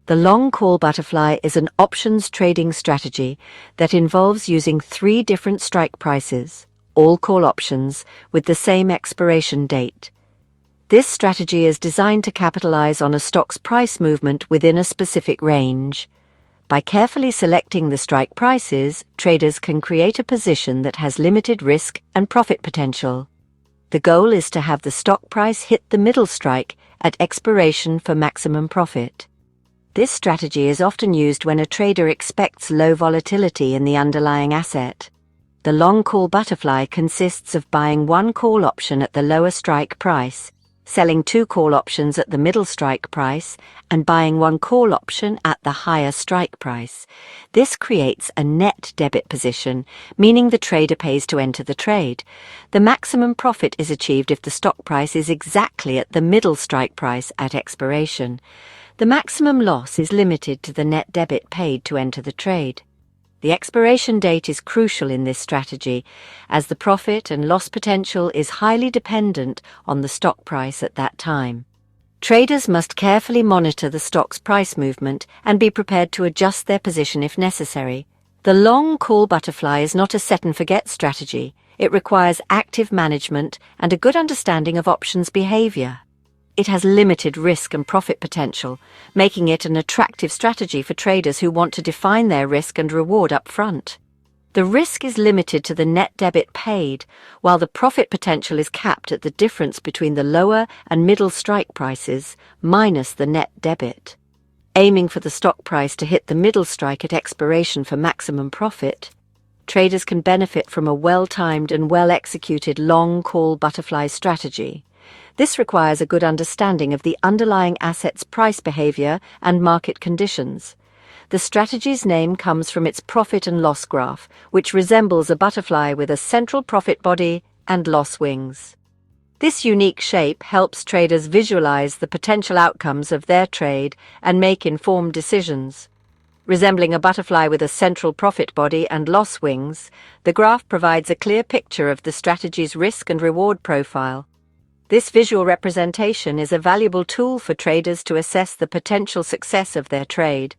The long call butterfly is an options trading strategy that involves using 3 different strike prices, all call options, with the same expiration date. This strategy is designed to capitalize on a stock's price movement within a specific range. By carefully selecting the strike prices, traders can create a position that has limited risk and profit potential. The goal is to have the stock price hit the middle strike at expiration for maximum profit. This strategy is often used when a trader expects low volatility in the underlying asset. The long call butterfly consists of buying 1 call option at the lower strike price, selling 2 call options at the middle strike price, and buying 1 call option at the higher strike price. This creates a net debit position, meaning the trader pays to enter the trade. The maximum profit is achieved if the stock price is exactly at the middle strike price at expiration. The maximum loss is limited to the net debit paid to enter the trade. The expiration date is crucial in this strategy, as the profit and loss potential is highly dependent on the stock price at that time. Traders must carefully monitor the stock's price movement and be prepared to adjust their position if necessary. The long call butterfly is not a set-and-forget strategy. It requires active management and a good understanding of options behavior. It has limited risk and profit potential, making it an attractive strategy for traders who want to define their risk and reward up front. The risk is limited to the net debit paid, while the profit potential is capped at the difference between the lower and middle strike prices minus the net debit. Aiming for the stock price to hit the middle strike at expiration for maximum profit, traders can benefit from a well-timed and well-executed long call butterfly strategy. This requires a good understanding of the underlying asset's price behavior and market conditions. The strategy's name comes from its profit and loss graph, which resembles a butterfly with a central profit body and loss wings. This unique shape helps traders visualize the potential outcomes of their trade and make informed decisions. Resembling a butterfly with a central profit body and loss wings, the graph provides a clear picture of the strategy's risk and reward profile. This visual representation is a valuable tool for traders to assess the potential success of their trade.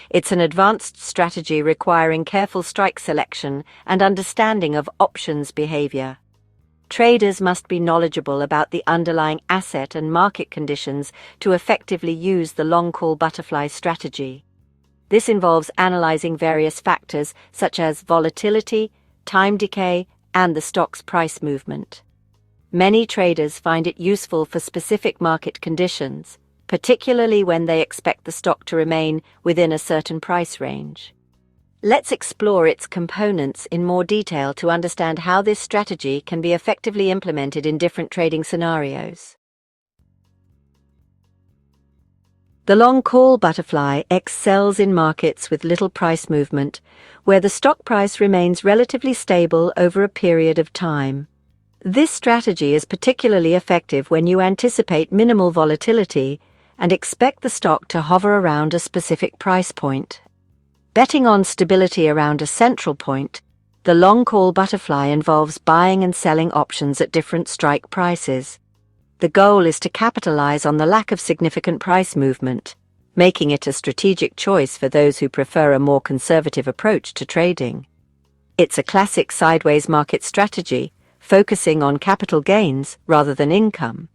It's an advanced strategy requiring careful strike selection and understanding of options behavior. Traders must be knowledgeable about the underlying asset and market conditions to effectively use the long call butterfly strategy. This involves analyzing various factors such as volatility, time decay, and the stock's price movement. Many traders find it useful for specific market conditions, particularly when they expect the stock to remain within a certain price range. Let's explore its components in more detail to understand how this strategy can be effectively implemented in different trading scenarios. The long call butterfly excels in markets with little price movement, where the stock price remains relatively stable over a period of time. This strategy is particularly effective when you anticipate minimal volatility and expect the stock to hover around a specific price point. Betting on stability around a central point, the long call butterfly involves buying and selling options at different strike prices. The goal is to capitalize on the lack of significant price movement, making it a strategic choice for those who prefer a more conservative approach to trading. It's a classic sideways market strategy, focusing on capital gains rather than income.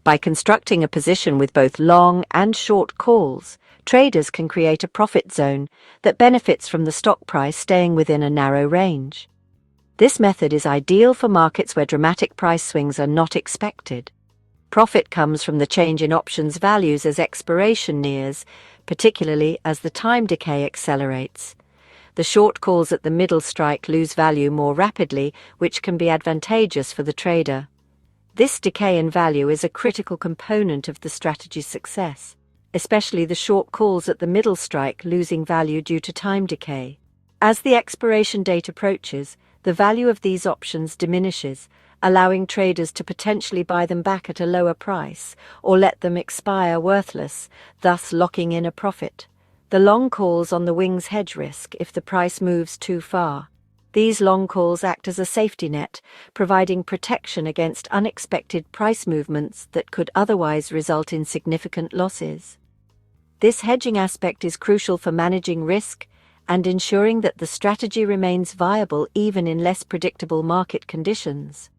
By constructing a position with both long and short calls, traders can create a profit zone that benefits from the stock price staying within a narrow range. This method is ideal for markets where dramatic price swings are not expected. Profit comes from the change in options values as expiration nears, particularly as the time decay accelerates. The short calls at the middle strike lose value more rapidly, which can be advantageous for the trader. This decay in value is a critical component of the strategy's success, especially the short calls at the middle strike losing value due to time decay. As the expiration date approaches, the value of these options diminishes, allowing traders to potentially buy them back at a lower price or let them expire worthless, thus locking in a profit. The long calls on the wings hedge risk if the price moves too far. These long calls act as a safety net, providing protection against unexpected price movements that could otherwise result in significant losses. This hedging aspect is crucial for managing risk and ensuring that the strategy remains viable even in less predictable market conditions.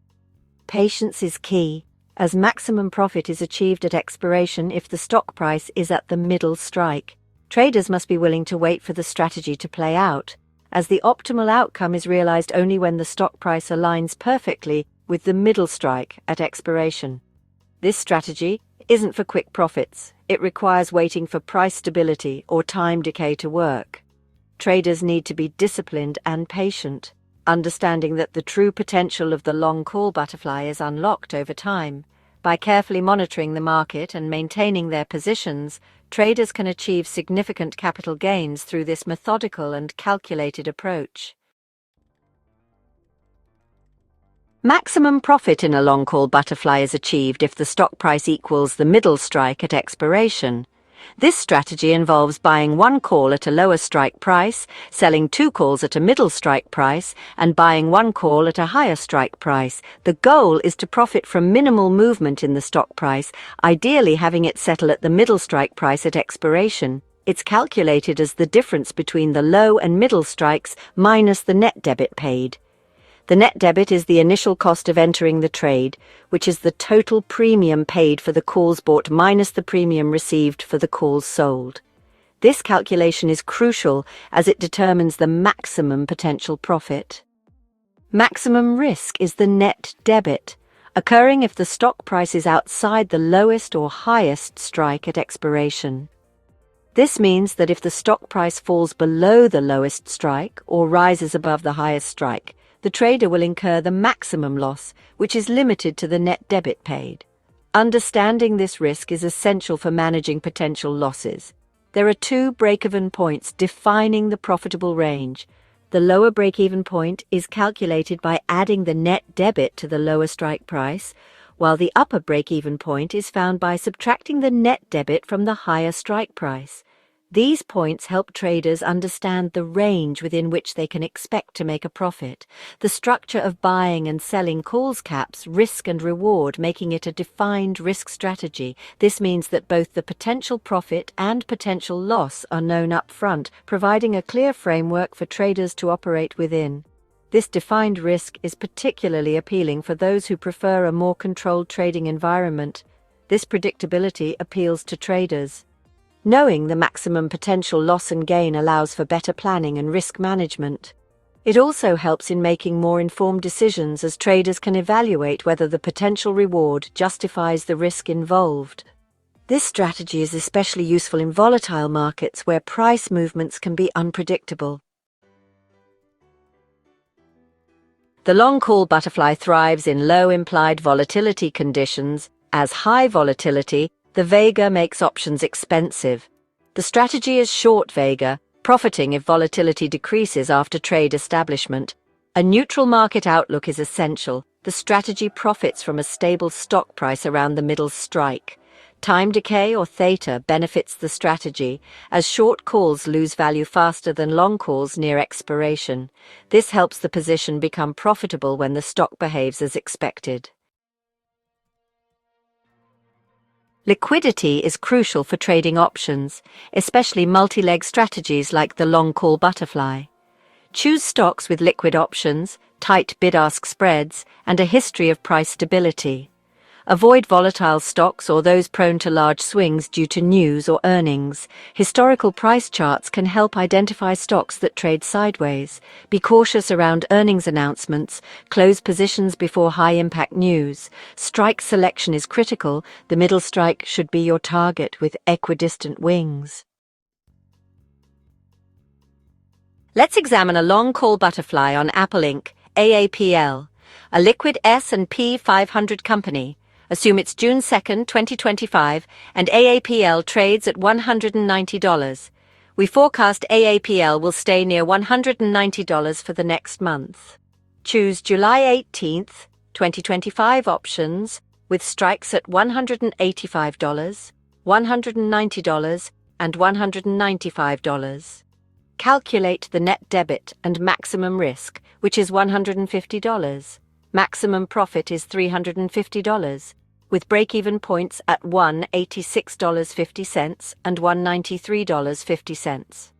Patience is key, as maximum profit is achieved at expiration if the stock price is at the middle strike. Traders must be willing to wait for the strategy to play out, as the optimal outcome is realized only when the stock price aligns perfectly with the middle strike at expiration. This strategy isn't for quick profits. It requires waiting for price stability or time decay to work. Traders need to be disciplined and patient, understanding that the true potential of the long call butterfly is unlocked over time. By carefully monitoring the market and maintaining their positions, traders can achieve significant capital gains through this methodical and calculated approach. Maximum profit in a long call butterfly is achieved if the stock price equals the middle strike at expiration. This strategy involves buying one call at a lower strike price, selling two calls at a middle strike price, and buying one call at a higher strike price. The goal is to profit from minimal movement in the stock price, ideally having it settle at the middle strike price at expiration. It's calculated as the difference between the low and middle strikes minus the net debit paid. The net debit is the initial cost of entering the trade, which is the total premium paid for the calls bought minus the premium received for the calls sold. This calculation is crucial as it determines the maximum potential profit. Maximum risk is the net debit, occurring if the stock price is outside the lowest or highest strike at expiration. This means that if the stock price falls below the lowest strike or rises above the highest strike, the trader will incur the maximum loss, which is limited to the net debit paid. Understanding this risk is essential for managing potential losses. There are two break-even points defining the profitable range. The lower break-even point is calculated by adding the net debit to the lower strike price, while the upper break-even point is found by subtracting the net debit from the higher strike price. These points help traders understand the range within which they can expect to make a profit. The structure of buying and selling calls caps risk and reward, making it a defined risk strategy. This means that both the potential profit and potential loss are known up front, providing a clear framework for traders to operate within. This defined risk is particularly appealing for those who prefer a more controlled trading environment. This predictability appeals to traders. Knowing the maximum potential loss and gain allows for better planning and risk management. It also helps in making more informed decisions, as traders can evaluate whether the potential reward justifies the risk involved. This strategy is especially useful in volatile markets where price movements can be unpredictable. The long call butterfly thrives in low implied volatility conditions. As high volatility, the vega makes options expensive. The strategy is short vega, profiting if volatility decreases after trade establishment. A neutral market outlook is essential. The strategy profits from a stable stock price around the middle strike. Time decay or theta benefits the strategy, as short calls lose value faster than long calls near expiration. This helps the position become profitable when the stock behaves as expected. Liquidity is crucial for trading options, especially multi-leg strategies like the long call butterfly. Choose stocks with liquid options, tight bid-ask spreads, and a history of price stability. Avoid volatile stocks or those prone to large swings due to news or earnings. Historical price charts can help identify stocks that trade sideways. Be cautious around earnings announcements. Close positions before high-impact news. Strike selection is critical. The middle strike should be your target with equidistant wings. Let's examine a long call butterfly on Apple Inc., AAPL, a liquid S&P 500 company. Assume it's June 2nd, 2025, and AAPL trades at $190. We forecast AAPL will stay near $190 for the next month. Choose July 18th, 2025 options with strikes at $185, $190, and $195. Calculate the net debit and maximum risk, which is $150. Maximum profit is $350. with break-even points at $186.50 and $193.50.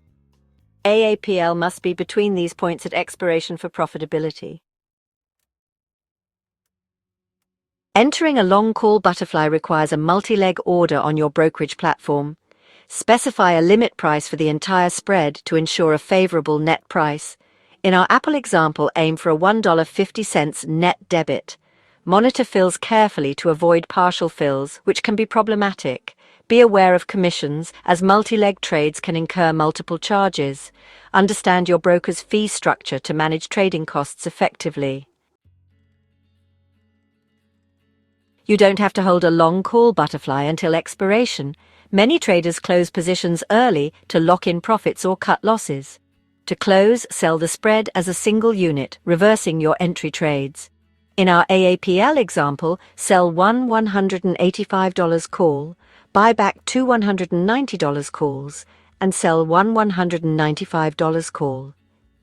AAPL must be between these points at expiration for profitability. Entering a long call butterfly requires a multi-leg order on your brokerage platform. Specify a limit price for the entire spread to ensure a favorable net price. In our Apple example, aim for a $1.50 net debit. Monitor fills carefully to avoid partial fills, which can be problematic. Be aware of commissions, as multi-leg trades can incur multiple charges. Understand your broker's fee structure to manage trading costs effectively. You don't have to hold a long call butterfly until expiration. Many traders close positions early to lock in profits or cut losses. To close, sell the spread as a single unit, reversing your entry trades. In our AAPL example, sell one $185 call, buy back two $190 calls, and sell one $195 call.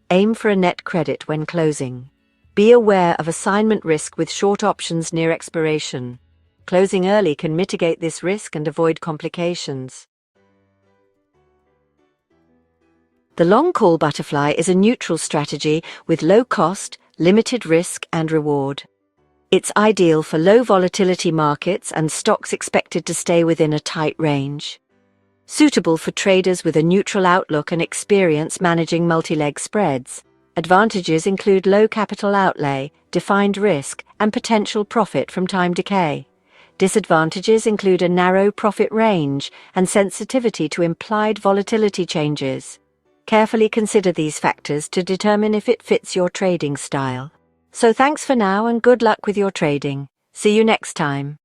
Aim for a net credit when closing. Be aware of assignment risk with short options near expiration. Closing early can mitigate this risk and avoid complications. The long call butterfly is a neutral strategy with low cost, limited risk and reward. It's ideal for low volatility markets and stocks expected to stay within a tight range. Suitable for traders with a neutral outlook and experience managing multi-leg spreads. Advantages include low capital outlay, defined risk, and potential profit from time decay. Disadvantages include a narrow profit range and sensitivity to implied volatility changes. Carefully consider these factors to determine if it fits your trading style. So thanks for now and good luck with your trading. See you next time.